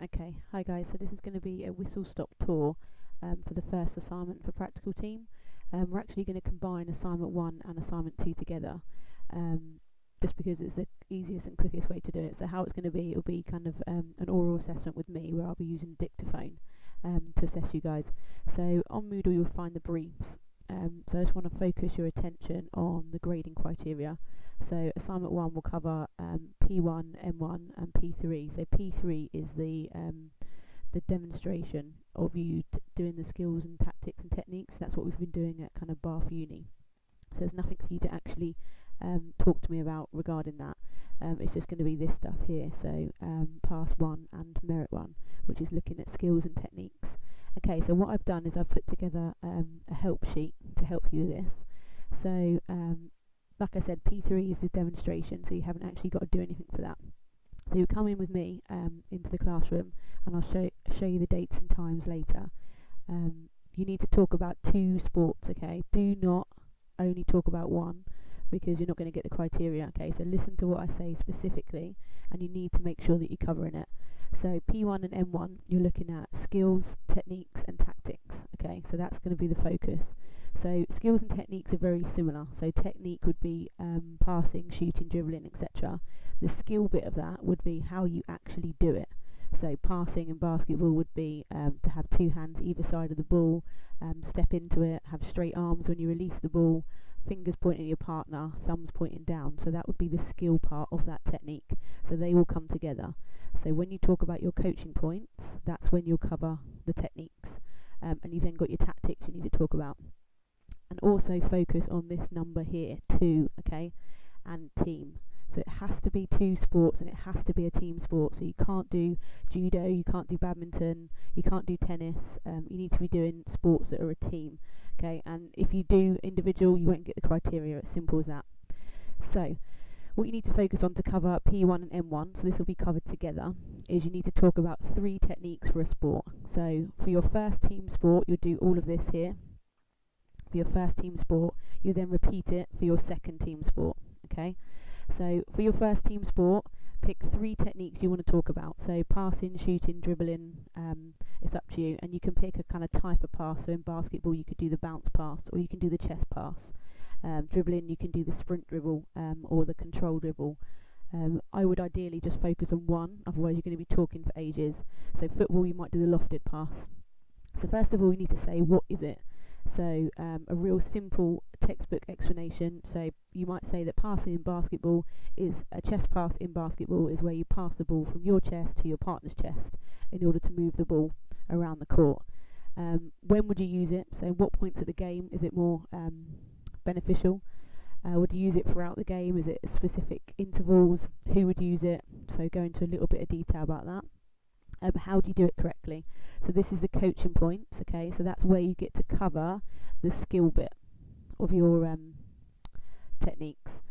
Okay, hi guys. So this is going to be a whistle-stop tour for the first assignment for practical team. We're actually going to combine assignment 1 and assignment 2 together, just because it's the easiest and quickest way to do it. So how it's going to be, it'll be kind of an oral assessment with me where I'll be using dictaphone to assess you guys. So on Moodle you'll find the briefs. So I just want to focus your attention on the grading criteria. So assignment 1 will cover P1, M1 and P3. So P3 is the demonstration of you doing the skills and tactics and techniques. That's what we've been doing at kind of Bath Uni. So there's nothing for you to actually talk to me about regarding that. It's just going to be this stuff here. So Pass 1 and Merit 1, which is looking at skills and techniques. Okay, so what I've done is I've put together a help sheet to help you with this. So like I said, P3 is the demonstration, so you haven't actually got to do anything for that. So you come in with me into the classroom, and I'll show you the dates and times later. You need to talk about 2 sports, okay? Do not only talk about one, because you're not going to get the criteria, okay? So listen to what I say specifically, and you need to make sure that you're covering it. So P1 and M1, you're looking at skills, techniques and tactics, okay? So that's going to be the focus. So skills and techniques are very similar. So technique would be passing, shooting, dribbling, etc. The skill bit of that would be how you actually do it. So passing in basketball would be to have 2 hands either side of the ball, step into it, have straight arms when you release the ball, fingers pointing at your partner, thumbs pointing down. So that would be the skill part of that technique. So they will come together. So when you talk about your coaching points, that's when you'll cover the techniques. And you then got your tactics you need to talk about. And also focus on this number here, 2, okay, and team. So it has to be 2 sports and it has to be a team sport. So you can't do judo, you can't do badminton, you can't do tennis. You need to be doing sports that are a team, okay? And if you do individual, you won't get the criteria. It's simple as that. So what you need to focus on to cover P1 and M1, so this will be covered together, is you need to talk about 3 techniques for a sport. So for your first team sport, you'll do all of this here. For your first team sport, you then repeat it for your second team sport, okay? So for your first team sport, pick 3 techniques you want to talk about. So passing, shooting, dribbling, it's up to you. And you can pick a kind of type of pass. So in basketball, you could do the bounce pass, or you can do the chest pass. Dribbling, you can do the sprint dribble, or the control dribble. I would ideally just focus on one, otherwise you're going to be talking for ages. So football, you might do the lofted pass. So first of all, you need to say, what is it? So a real simple textbook explanation. So you might say that passing in basketball is a chest pass in basketball is where you pass the ball from your chest to your partner's chest in order to move the ball around the court. When would you use it? So what points of the game is it more beneficial? Would you use it throughout the game? Is it specific intervals? Who would use it? So go into a little bit of detail about that. How do you do it correctly? So this is the coaching points, okay? So that's where you get to cover the skill bit of your techniques.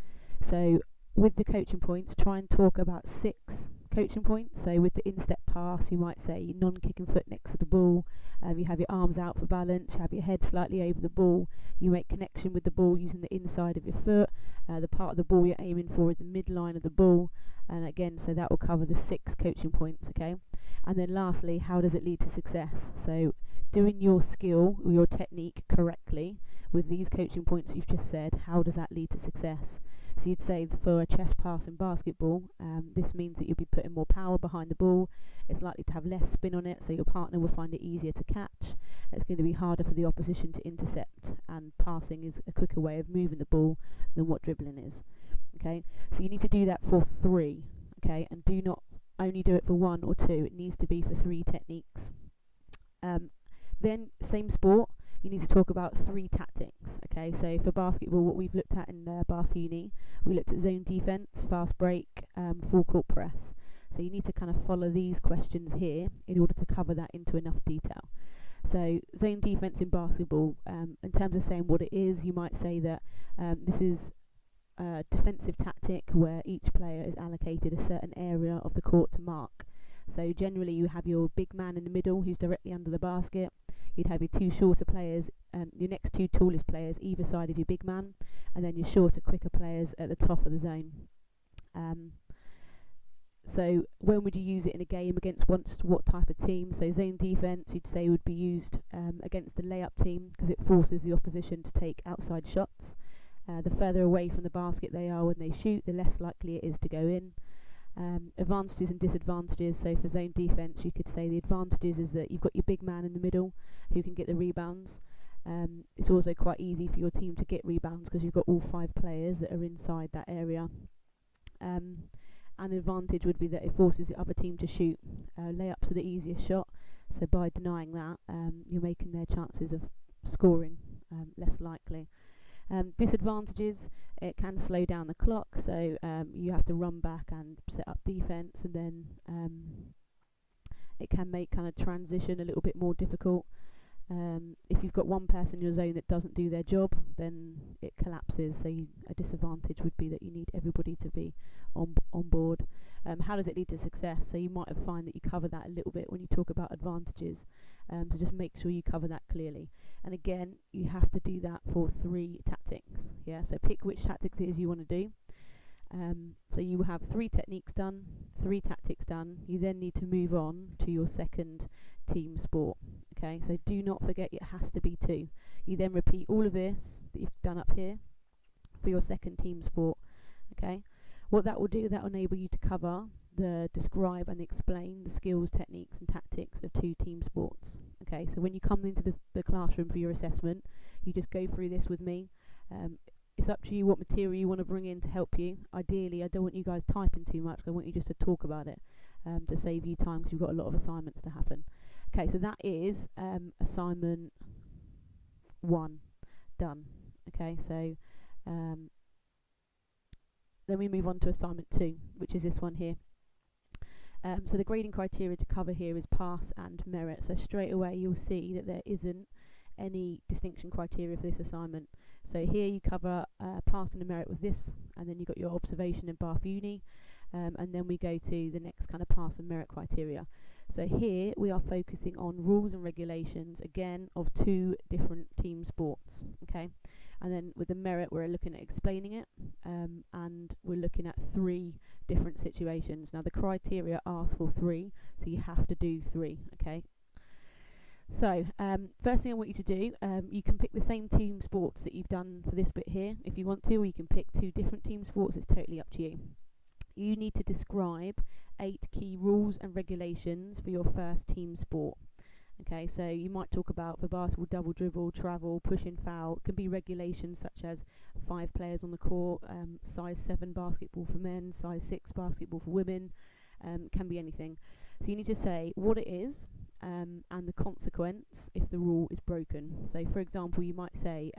So with the coaching points, try and talk about 6 coaching points. So with the instep pass, you might say non-kicking foot next to the ball, you have your arms out for balance, you have your head slightly over the ball, you make connection with the ball using the inside of your foot, the part of the ball you're aiming for is the midline of the ball, and again, so that will cover the 6 coaching points, okay? And then lastly, how does it lead to success? So doing your skill or your technique correctly with these coaching points you've just said, how does that lead to success? So you'd say for a chest pass in basketball, this means that you'll be putting more power behind the ball. It's likely to have less spin on it, so your partner will find it easier to catch. It's going to be harder for the opposition to intercept, and passing is a quicker way of moving the ball than what dribbling is. Okay, so you need to do that for 3, okay, and do not only do it for 1 or 2. It needs to be for 3 techniques. Then same sport, you need to talk about 3 tactics, okay? So for basketball, what we've looked at in Bath Uni, we looked at zone defence, fast break, full court press. So you need to kind of follow these questions here in order to cover that into enough detail. So zone defence in basketball, in terms of saying what it is, you might say that this is a defensive tactic where each player is allocated a certain area of the court to mark. So generally you have your big man in the middle who's directly under the basket. You'd have your 2 shorter players, your next 2 tallest players either side of your big man, and then your shorter, quicker players at the top of the zone. So when would you use it in a game against what type of team? So zone defense, you'd say, would be used against the layup team because it forces the opposition to take outside shots. The further away from the basket they are when they shoot, the less likely it is to go in. Advantages and disadvantages. So for zone defense, you could say the advantages is that you've got your big man in the middle who can get the rebounds. It's also quite easy for your team to get rebounds because you've got all 5 players that are inside that area. An advantage would be that it forces the other team to shoot. Layups are the easiest shot, so by denying that, you're making their chances of scoring less likely. Disadvantages, it can slow down the clock, so you have to run back and set up defense, and then it can make kind of transition a little bit more difficult. If you've got one person in your zone that doesn't do their job, then it collapses. So a disadvantage would be that you need everybody to be on board. How does it lead to success? So you might have find that you cover that a little bit when you talk about advantages. So just make sure you cover that clearly. And again, you have to do that for 3 tactics. Yeah. So pick which tactics it is you want to do. So you have 3 techniques done, 3 tactics done. You then need to move on to your second team sport. Okay, so do not forget it has to be 2. You then repeat all of this that you've done up here for your second team sport. Okay, what that will do, that will enable you to cover describe and explain the skills, techniques and tactics of 2 team sports. Okay, so when you come into the classroom for your assessment, you just go through this with me. It's up to you what material you want to bring in to help you. Ideally, I don't want you guys typing too much. I want you just to talk about it to save you time because you've got a lot of assignments to happen. Okay, so that is assignment 1 done. Okay, so then we move on to assignment 2, which is this one here. So the grading criteria to cover here is pass and merit. So straight away you'll see that there isn't any distinction criteria for this assignment. So here you cover pass and merit with this, and then you've got your observation in Bath Uni, and then we go to the next kind of pass and merit criteria. So here we are focusing on rules and regulations, again, of 2 different team sports. Okay, and then with the merit we're looking at explaining it, and we're looking at 3 different situations. Now the criteria asks for 3, so you have to do 3. Okay, so first thing I want you to do, you can pick the same team sports that you've done for this bit here if you want to, or you can pick 2 different team sports. It's totally up to you. You need to describe 8 key rules and regulations for your first team sport. Okay, so you might talk about for basketball, double dribble, travel, push in, foul. It can be regulations such as 5 players on the court, size 7 basketball for men, size 6 basketball for women. Can be anything. So you need to say what it is and the consequence if the rule is broken. So for example, you might say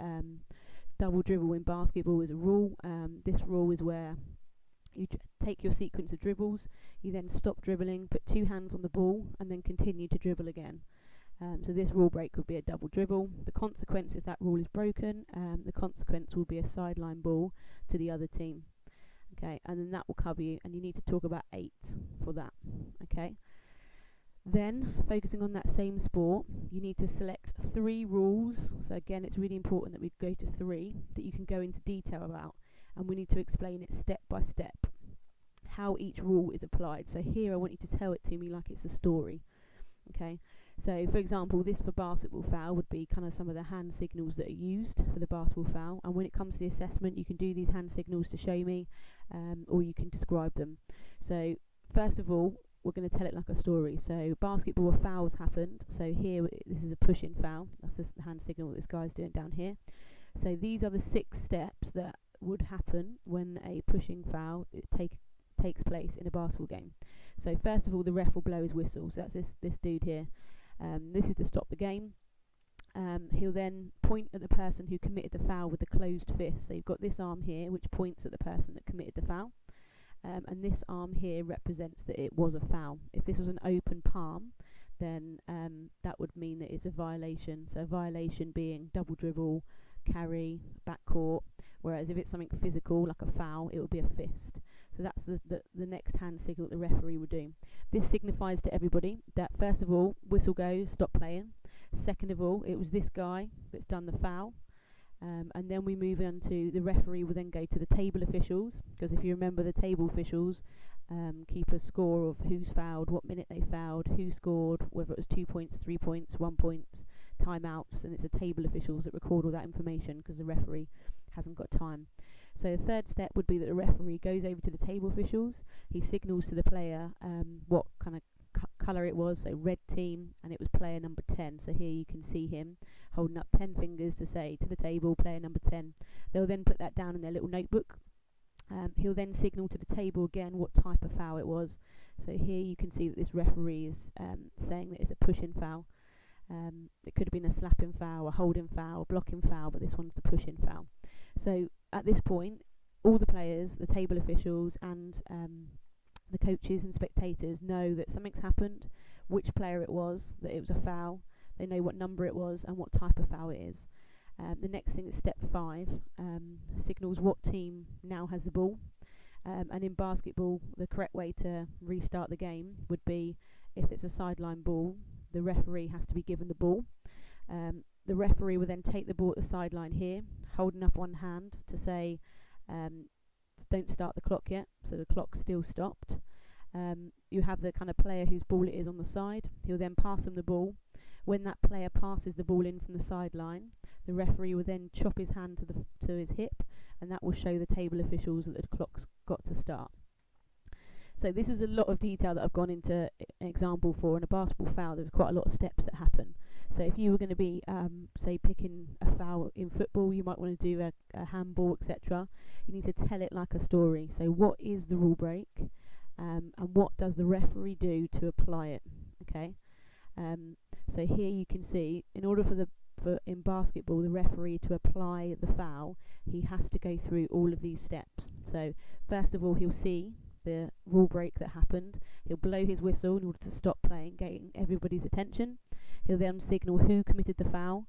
double dribble in basketball is a rule. This rule is where you take your sequence of dribbles, you then stop dribbling, put 2 hands on the ball, and then continue to dribble again. So this rule break would be a double dribble. The consequence if that rule is broken, the consequence will be a sideline ball to the other team. Okay, and then that will cover you, and you need to talk about 8 for that. Okay. Then, focusing on that same sport, you need to select 3 rules. So again, it's really important that we go to 3 that you can go into detail about, and we need to explain it step by step, how each rule is applied. So here I want you to tell it to me like it's a story. Okay, so for example, this for basketball foul would be kind of some of the hand signals that are used for the basketball foul, and when it comes to the assessment you can do these hand signals to show me, or you can describe them. So first of all, we're going to tell it like a story. So basketball fouls happened, so here this is a push-in foul. That's just the hand signal that this guy's doing down here. So these are the 6 steps that would happen when a pushing foul takes place in a basketball game. So first of all, the ref will blow his whistle. So that's this dude here. This is to stop the game. He'll then point at the person who committed the foul with the closed fist. So you've got this arm here which points at the person that committed the foul, and this arm here represents that it was a foul. If this was an open palm, then that would mean that it's a violation. So a violation being double dribble, carry, backcourt, whereas if it's something physical like a foul, it would be a fist. So that's the next hand signal that the referee will do. This signifies to everybody that first of all, whistle goes, stop playing. Second of all, it was this guy that's done the foul. And then we move on to the referee will then go to the table officials, because if you remember, the table officials keep a score of who's fouled, what minute they fouled, who scored, whether it was 2 points, 3 points, 1 point, timeouts, and it's the table officials that record all that information because the referee hasn't got time. So the third step would be that the referee goes over to the table officials, he signals to the player what kind of colour it was, so red team, and it was player number 10. So here you can see him holding up 10 fingers to say to the table, player number 10. They'll then put that down in their little notebook. He'll then signal to the table again what type of foul it was. So here you can see that this referee is saying that it's a push-in foul. It could have been a slapping foul, a holding foul, a blocking foul, but this one's the push-in foul. So at this point, all the players, the table officials, and the coaches and spectators know that something's happened, which player it was, that it was a foul. They know what number it was and what type of foul it is. The next thing is step 5, signals what team now has the ball. And in basketball, the correct way to restart the game would be, if it's a sideline ball, the referee has to be given the ball. The referee will then take the ball at the sideline here, holding up one hand to say, don't start the clock yet, so the clock's still stopped. You have the kind of player whose ball it is on the side. He'll then pass them the ball. When that player passes the ball in from the sideline, the referee will then chop his hand to his hip, and that will show the table officials that the clock's got to start. So this is a lot of detail that I've gone into an example for. In a basketball foul, there's quite a lot of steps that happen. So if you were going to be, say, picking a foul in football, you might want to do a handball, etc. You need to tell it like a story. So what is the rule break, and what does the referee do to apply it? Okay. So here you can see, in order for in basketball the referee to apply the foul, he has to go through all of these steps. So first of all, he'll see the rule break that happened. He'll blow his whistle in order to stop playing, getting everybody's attention. He'll then signal who committed the foul.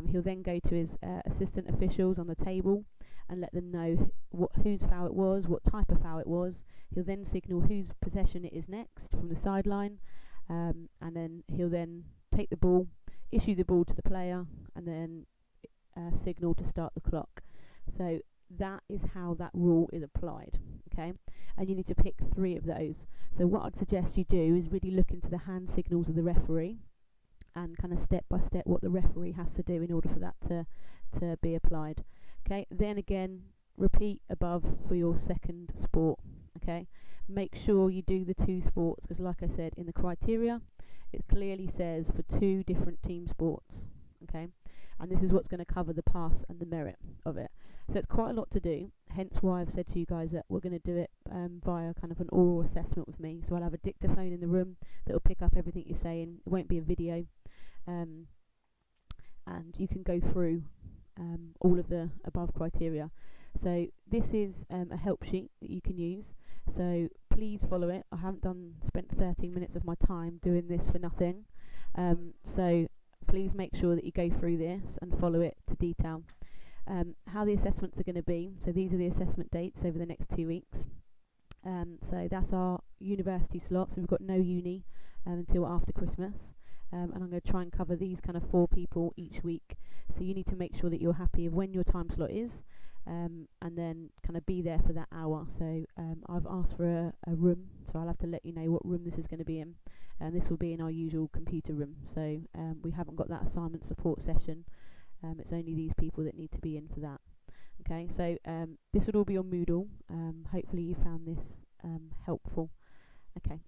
He'll then go to his assistant officials on the table and let them know whose foul it was, what type of foul it was. He'll then signal whose possession it is next from the sideline, and then he'll then take the ball, issue the ball to the player, and then signal to start the clock. So that is how that rule is applied, okay? And you need to pick 3 of those. So what I'd suggest you do is really look into the hand signals of the referee and kind of step by step what the referee has to do in order for that to be applied. Okay, then again, repeat above for your second sport. Okay, make sure you do the 2 sports, because like I said, in the criteria it clearly says for 2 different team sports. Okay, and this is what's going to cover the pass and the merit of it. So it's quite a lot to do, hence why I've said to you guys that we're going to do it via kind of an oral assessment with me. So I'll have a dictaphone in the room that will pick up everything you're saying. It won't be a video, and you can go through all of the above criteria. So this is a help sheet that you can use, so please follow it. I haven't spent 13 minutes of my time doing this for nothing, so please make sure that you go through this and follow it to detail. How the assessments are going to be, so these are the assessment dates over the next 2 weeks. So that's our university slot, so we've got no uni until after Christmas, and I'm going to try and cover these kind of 4 people each week. So you need to make sure that you're happy of when your time slot is, and then kind of be there for that hour. So I've asked for a room, so I'll have to let you know what room this is going to be in, and this will be in our usual computer room. So we haven't got that assignment support session. It's only these people that need to be in for that. Okay, so this would all be on Moodle. Hopefully you found this helpful. Okay.